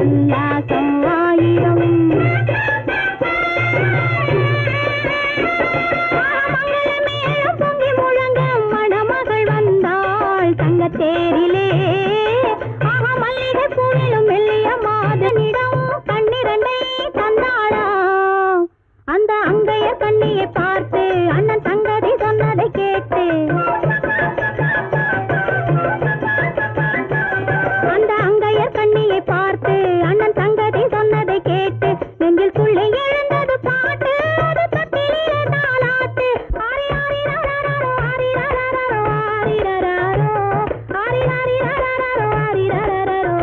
உல்லாசம் ஆயிரம். மங்களமேளம் பொங்கி முழங்க மணமகள் வந்தாள் தங்கத்தேரிலே. மல்லிகை பூவிலும் மெல்லிய மாதனிடம் கண்ணிரண்டை தந்தாளா. அந்த அங்கைய கண்ணியை பார்த்து அண்ணன் சங்கதி சொன்னதை கேட்டு அந்த அங்கையர் கண்ணியை பார்த்து அண்ணன் சங்கதி சொன்னதை கேட்டு நெஞ்சில் புள்ளை எழுந்தது பாட்டு. அது தட்டிலே தாலாட்டு. ஆரி ஆரி ரரரரோ ஆரி ரரரரோ ஆரி ரரரோ ஆரி ஆரி ரரரரோ ஆரி ரரரரோ